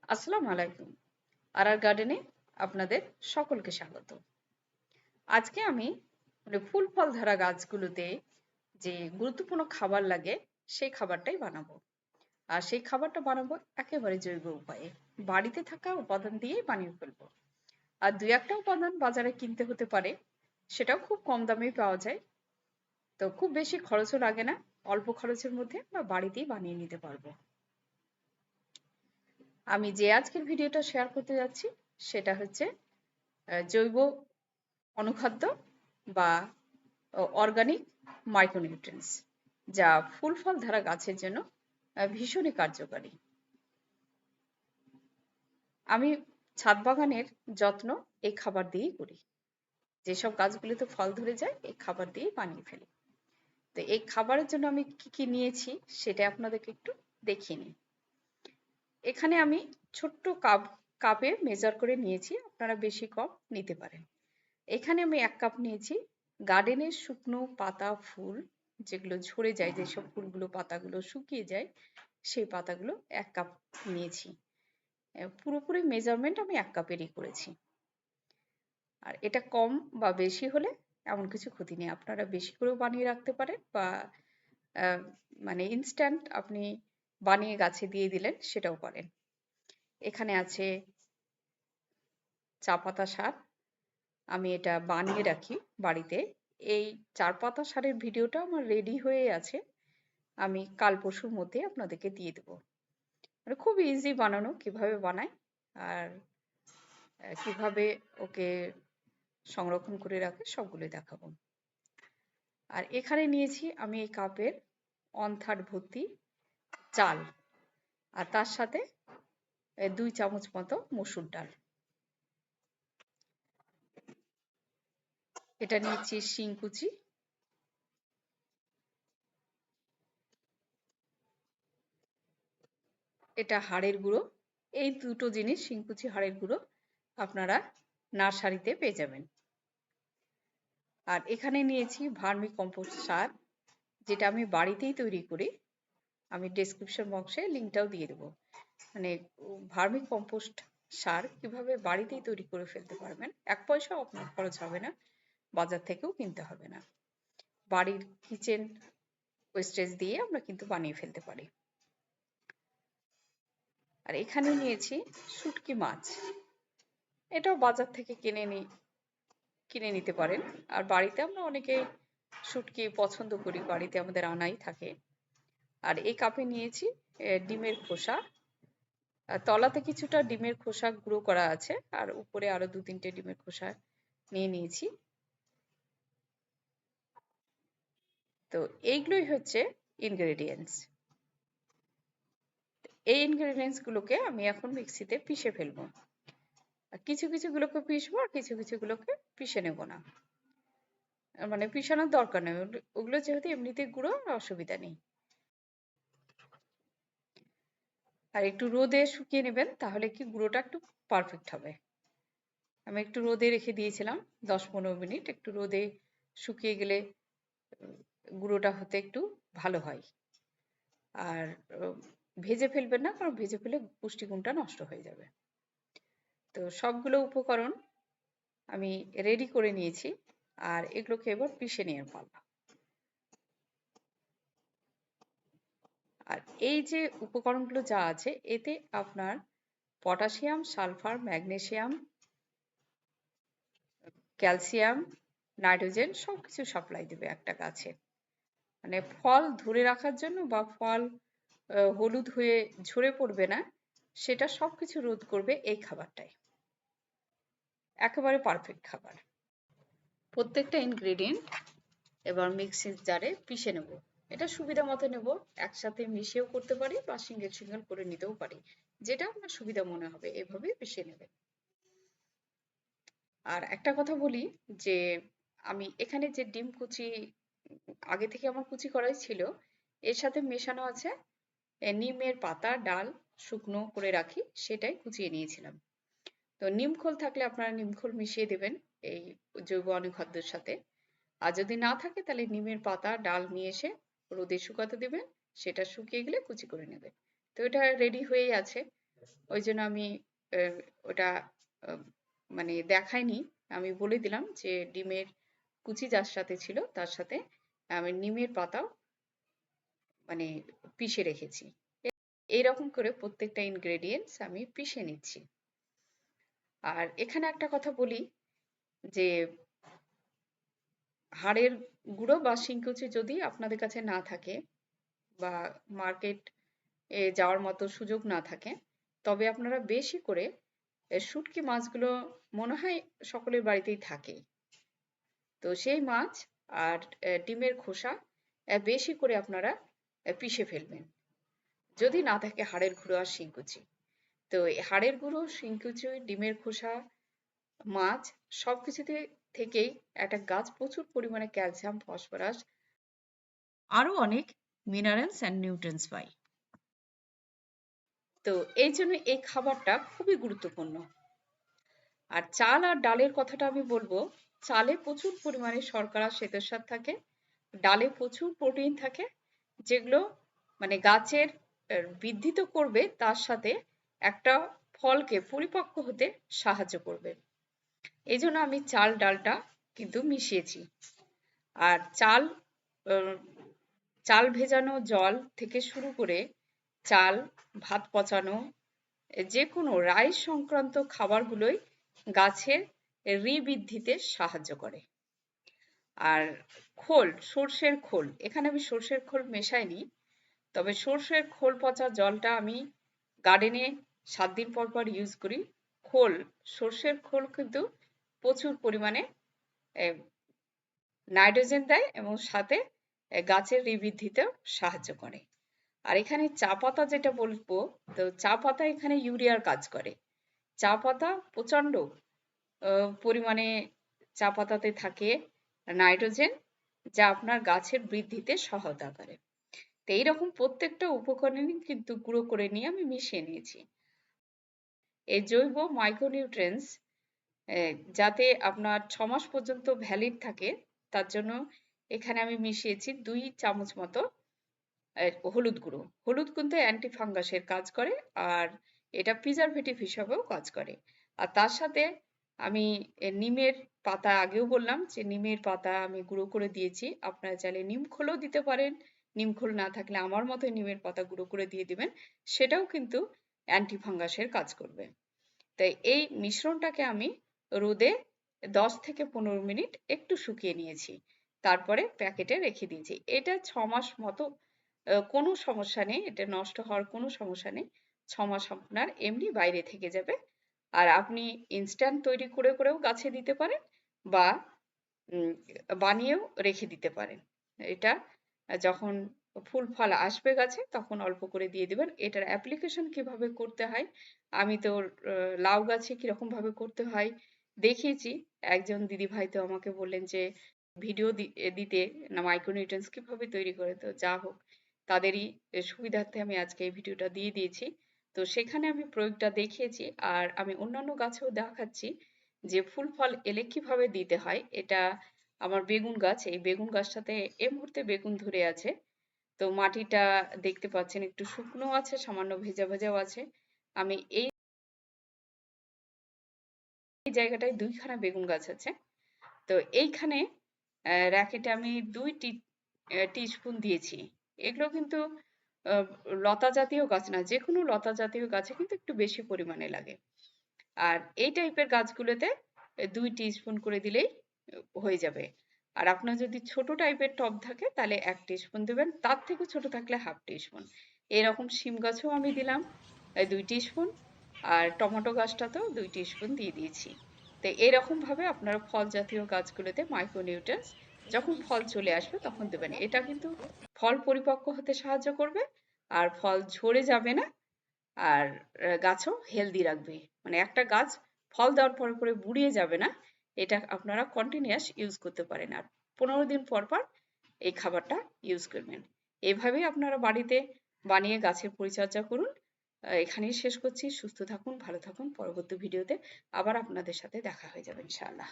আসসালামু আলাইকুম। আর গার্ডেনে আপনাদের সকলকে স্বাগত। আজকে আমি ফুল ফল ধরা গাছগুলোতে যে গুরুত্বপূর্ণ খাবার লাগে সেই খাবারটাই বানাবো। আর সেই খাবারটা বানাবো একেবারে জৈব উপায়ে। বাড়িতে থাকা উপাদান দিয়েই বানিয়ে ফেলবো। আর দুই একটা উপাদান বাজারে কিনতে হতে পারে, সেটাও খুব কম দামেই পাওয়া যায়। তো খুব বেশি খরচও লাগে না, অল্প খরচের মধ্যে আমরা বাড়িতেই বানিয়ে নিতে পারবো। আমি যে আজকের ভিডিওটা শেয়ার করতে যাচ্ছি সেটা হচ্ছে জৈব অনুখাদ্য বা অর্গানিক মাইক্রোনিউট্রিয়েন্টস, যা ফুল ফল ধরা গাছের জন্য ভীষণই কার্যকারী। আমি ছাদ বাগানের যত্ন এই খাবার দিয়েই করি। যেসব গাছগুলিতে ফল ধরে যায় এই খাবার দিয়েই বানিয়ে ফেলি। তো এই খাবারের জন্য আমি কি কি নিয়েছি সেটা আপনাদেরকে একটু দেখিয়ে নিই। এখানে আমি ছোট্ট কাপে মেজার করে নিয়েছি, আপনারা বেশি কম নিতে পারেন। এখানে আমি 1 কাপ নিয়েছি গার্ডেনের শুকনো পাতা ফুল, যেগুলো ঝরে যায়, যেসব ফুলগুলো পাতাগুলো শুকিয়ে যায় সেই পাতাগুলো 1 কাপ নিয়েছি। পুরোপুরি মেজারমেন্ট আমি 1 কাপেরই করেছি। আর এটা কম বা বেশি হলে এমন কিছু ক্ষতি নেই, আপনারা বেশি করেও বানিয়ে রাখতে পারেন বা মানে ইনস্ট্যান্ট আপনি বানিয়ে গাছে দিয়ে দিলেন সেটাও পারেন। এখানে আছে চা পাতা সার, আমি এটা বানিয়ে রাখি বাড়িতে। এই 4 পাতা সারের ভিডিওটা আমার রেডি হয়ে আছে, আমি কাল পরশুর মধ্যে আপনাদেরকে দিয়ে দেবো। মানে খুব ইজি বানানো, কিভাবে বানাই আর কিভাবে ওকে সংরক্ষণ করে রাখে সবগুলোই দেখাবো। আর এখানে নিয়েছি আমি এই কাপের 1/3 ভর্তি চাল, আর তার সাথে 2 চামচ মতো মসুর ডাল। এটা নিয়েছি শিং কুচি, এটা হাড়ের গুঁড়ো। এই দুটো জিনিস, শিংকুচি হাড়ের গুঁড়ো, আপনারা নার্সারিতে পেয়ে যাবেন। আর এখানে নিয়েছি ভার্মি কম্পোস্ট সার, যেটা আমি বাড়িতেই তৈরি করি। আমি ডেসক্রিপশন বক্সে লিঙ্কটাও দিয়ে দেবো। মানে ভার্মি কম্পোস্ট সার কিভাবে বাড়িতেই তৈরি করে ফেলতে পারবেন, 1 পয়সাও আপনার খরচ হবে না, বাজার থেকেও কিনতে হবে না। বাড়ির কিচেন ওয়েস্টেজ দিয়ে আমরা কিন্তু বানিয়ে ফেলতে পারি। আর এখানে নিয়েছি শুটকি মাছ, এটাও বাজার থেকে কিনে নিতে পারেন। আর বাড়িতে আমরা অনেকে শুটকি পছন্দ করি, বাড়িতে আমাদের আনাই থাকে। আর এই কাপে নিয়েছি ডিমের খোসা, তলাতে কিছুটা ডিমের খোসা গুঁড়ো করা আছে আর উপরে আরো 2-3টে ডিমের খোসা নিয়ে নিয়েছি। তো এইগুলোই হচ্ছে ইনগ্রেডিয়েন্টস। এই ইনগ্রেডিয়েন্টস গুলোকে আমি এখন মিক্সিতে পিষে ফেলবো। কিছু কিছু গুলোকে পিষবো আর কিছু কিছু গুলোকে পিষে নেব না, মানে পিষানোর দরকার নেই, ওগুলো যেহেতু এমনিতে গুঁড়ো, অসুবিধা নেই। আর একটু রোদে শুকিয়ে নেবেন, তাহলে কি গুঁড়োটা একটু পারফেক্ট হবে। আমি একটু রোদে রেখে দিয়েছিলাম 10-15 মিনিট, একটু রোদে শুকিয়ে গেলে গুঁড়োটা হতে একটু ভালো হয়। আর ভেজে ফেলবেন না, কারণ ভেজে ফেলে পুষ্টিগুণটা নষ্ট হয়ে যাবে। তো সবগুলো উপকরণ আমি রেডি করে নিয়েছি, আর এগুলোকে এবার পিষে নিয়ে পারবো। আর এই যে উপকরণগুলো যা আছে, এতে আপনার potassium, sulphur, magnesium, calcium, nitrogen সবকিছু সাপ্লাই দেবে একটা গাছে। মানে ফল ধরে রাখার জন্য বা ফল হলুদ হয়ে ঝরে পড়বে না, সেটা সবকিছু রোধ করবে এই খাবারটাই। একেবারে পারফেক্ট খাবার। প্রত্যেকটা ইনগ্রেডিয়েন্ট এবার মিক্সির জারে পিষে নেব। এটা সুবিধা মতো নেব, একসাথে মিশিয়েও করতে পারি বা সিঙ্গেল সিঙ্গেল করে নিতেও পারি, যেটা আপনার সুবিধা মনে হবে এভাবে পিষে নেবেন। আর একটা কথা বলি যে আমি এখানে যে ডিম কুচি আগে থেকে আমার কুচি করাই ছিল, এর সাথে মেশানো আছে নিমের পাতা ডাল, শুকনো করে রাখি সেটাই কুচিয়ে নিয়েছিলাম। তো নিমখোল থাকলে আপনারা নিমখোল মিশিয়ে দেবেন এই জৈব অনুখাদ্যের সাথে। আর যদি না থাকে তাহলে নিমের পাতা ডাল নিয়ে এসে রোদে শুকাতে দেবেন, সেটা শুকিয়ে গেলে কুচি করে নেবেন। তো এটা রেডি হয়েই আছে। ওই জন্য আমি ওটা মানে দেখাইনি। আমি বলে দিলাম যে ডিমের কুচি যার সাথে ছিল তার সাথে আমি নিমের পাতাও মানে পিষে রেখেছি। এইরকম করে প্রত্যেকটা ইনগ্রেডিয়েন্টস আমি পিষে নিচ্ছি। আর এখানে একটা কথা বলি যে হাড়ের গুঁড়ো বা শিংকুচি যদি আপনাদের কাছে না থাকে বা মার্কেট এ যাওয়ার মতো সুযোগ না থাকে, তবে আপনারা বেশি করে শুটকি মাছগুলো মনে হয় সকলের বাড়িতেই থাকে। তো সেই মাছ আর ডিমের খোসা বেশি করে আপনারা পিষে ফেলবেন। যদি না থাকে হাড়ের গুঁড়ো আর শিংকুচি। তো এই হাড়ের গুঁড়ো, শিংকুচি, ডিমের খোসা, মাছ সবকিছুতে থেকেই একটা গাছ প্রচুর পরিমাণে ক্যালসিয়াম, ফসফরাস আরো অনেক মিনারেলস অ্যান্ড নিউট্রিয়েন্টস পায়। তো এই জন্য এই খাবারটা খুবই গুরুত্বপূর্ণ। আর চাল আর ডালের কথাটা আমি বলবো, চালে প্রচুর পরিমাণে শর্করা, শ্বেতসার থাকে, ডালে প্রচুর প্রোটিন থাকে, যেগুলো মানে গাছের বৃদ্ধি তো করবে, তার সাথে একটা ফলকে পরিপক্ক হতে সাহায্য করবে। এই জন্য আমি চাল ডালটা কিন্তু মিশিয়েছি। আর চাল ভেজানো জল থেকে শুরু করে চাল, ভাত পচানো, যে কোনো রাইস সংক্রান্ত খাবারগুলোই গাছের রিবৃদ্ধিতে সাহায্য করে। আর খোল, সর্ষের খোল, এখানে আমি সর্ষের খোল মেশাইনি, তবে সর্ষের খোল পচা জলটা আমি গার্ডেনে 7 দিন পর পর ইউজ করি। সর্ষের খোল কিন্তু প্রচুর পরিমাণে নাইট্রোজেন দেয় এবং সাথে গাছের রিবৃদ্ধিতেও সাহায্য করে। আর এখানে চা পাতা যেটা বলবো, তো চা পাতা এখানে ইউরিয়ার কাজ করে। চা পাতা প্রচন্ড পরিমাণে চা পাতাতে থাকে নাইট্রোজেন, যা আপনার গাছের বৃদ্ধিতে সহায়তা করে। তো এইরকম প্রত্যেকটা উপকরণই কিন্তু গুঁড়ো করে নিয়ে আমি মিশিয়ে নিয়েছি। এই জৈব মাইক্রোনিউট্রিয়েন্টস যাতে আপনার 6 মাস পর্যন্ত ভ্যালিড থাকে, তার জন্য এখানে আমি মিশিয়েছি 2 চামচ মতো হলুদ গুঁড়ো। হলুদ কিন্তু অ্যান্টি ফাঙ্গাসের কাজ করে, আর এটা প্রিজারভেটিভ হিসাবেও কাজ করে। আর তার সাথে আমি নিমের পাতা, আগেও বললাম যে নিমের পাতা আমি গুঁড়ো করে দিয়েছি। আপনারা চাইলে নিম খোলও দিতে পারেন, নিম খোল না থাকলে আমার মতো নিমের পাতা গুঁড়ো করে দিয়ে দিবেন, সেটাও কিন্তু অ্যান্টি ফাঙ্গাসের কাজ করবে। তাই এই মিশ্রণটাকে আমি রোদে 10 থেকে 15 মিনিট একটু শুকিয়ে নিয়েছি, তারপরে প্যাকেটে রেখে দিয়েছি। এটা 6 মাস মতো কোনো সমস্যা নেই, এটা নষ্ট হওয়ার কোনো সমস্যা নেই। 6 মাস আপনার এমনি বাইরে থেকে যাবে। আর আপনি ইনস্ট্যান্ট তৈরি করে করেও গাছে দিতে পারেন বা বানিয়েও রেখে দিতে পারেন। এটা যখন ফুল ফল আসবে গাছে তখন অল্প করে দিয়ে দিবেন। এটার অ্যাপ্লিকেশন কিভাবে করতে হয়, আমি তো লাউ গাছে কিরকম ভাবে করতে হয় দেখিয়েছি। একজন দিদিভাই তো আমাকে বললেন যে ভিডিও দিতে না মাইক্রোনিউট্রিয়েন্টস কিভাবে তৈরি করে। তো যা হোক, তাদেরই সুবিধার্থে আমি আজকে এই ভিডিওটা দিয়ে দিয়েছি। তো সেখানে আমি প্রয়োগটা দেখিয়েছি, আর আমি অন্যান্য গাছেও দেখাচ্ছি যে ফুল ফল এলে কিভাবে দিতে হয়। এটা আমার বেগুন গাছ, এই বেগুন গাছটাতে এই মুহূর্তে বেগুন ধরে আছে। তো মাটিটা দেখতে পাচ্ছেন একটু শুকনো আছে, সামান্য ভেজা ভেজাও আছে। আমি এই জায়গাটায় 2 খানা বেগুন গাছ আছে। তো এইখানে র্যাকেটে আমি 2 টিস্পুন দিয়েছি। এগুলো কিন্তু আহ, লতা জাতীয় গাছ না, যে কোনো লতা জাতীয় গাছে কিন্তু একটু বেশি পরিমাণে লাগে। আর এই টাইপের গাছগুলোতে 2 টিস্পুন করে দিলেই হয়ে যাবে। আর আপনার যদি ছোট টাইপের টব থাকে তাহলে 1 টিস্পুন দেবেন, তার থেকে ছোট থাকলে হাফ টিস্পুন। এরকম শিম গাছেও আমি দিলাম 2 টিস্পুন, আর টমেটো গাছটাতেও 2 টিস্পুন দিয়ে দিয়েছি। তো এরকম ভাবে আপনারা ফল জাতীয় গাছগুলোতে মাইক্রোনিউট্রিয়েন্টস যখন ফল চলে আসবে তখন দেবেন। এটা কিন্তু ফল পরিপক্ক হতে সাহায্য করবে, আর ফল ঝরে যাবে না, আর গাছও হেলদি রাখবে। মানে একটা গাছ ফল দেওয়ার পরে পরে বুড়িয়ে যাবে না। এটা আপনারা কন্টিনিউয়াস ইউজ করতে পারেন। আর 15 দিন পর পর এই খাবারটা ইউজ করবেন। এভাবেই আপনারা বাড়িতে বানিয়ে গাছের পরিচর্যা করুন। এখানেই শেষ করছি। সুস্থ থাকুন, ভালো থাকুন। পরবর্তী ভিডিওতে আবার আপনাদের সাথে দেখা হয়ে যাবে ইনশাআল্লাহ।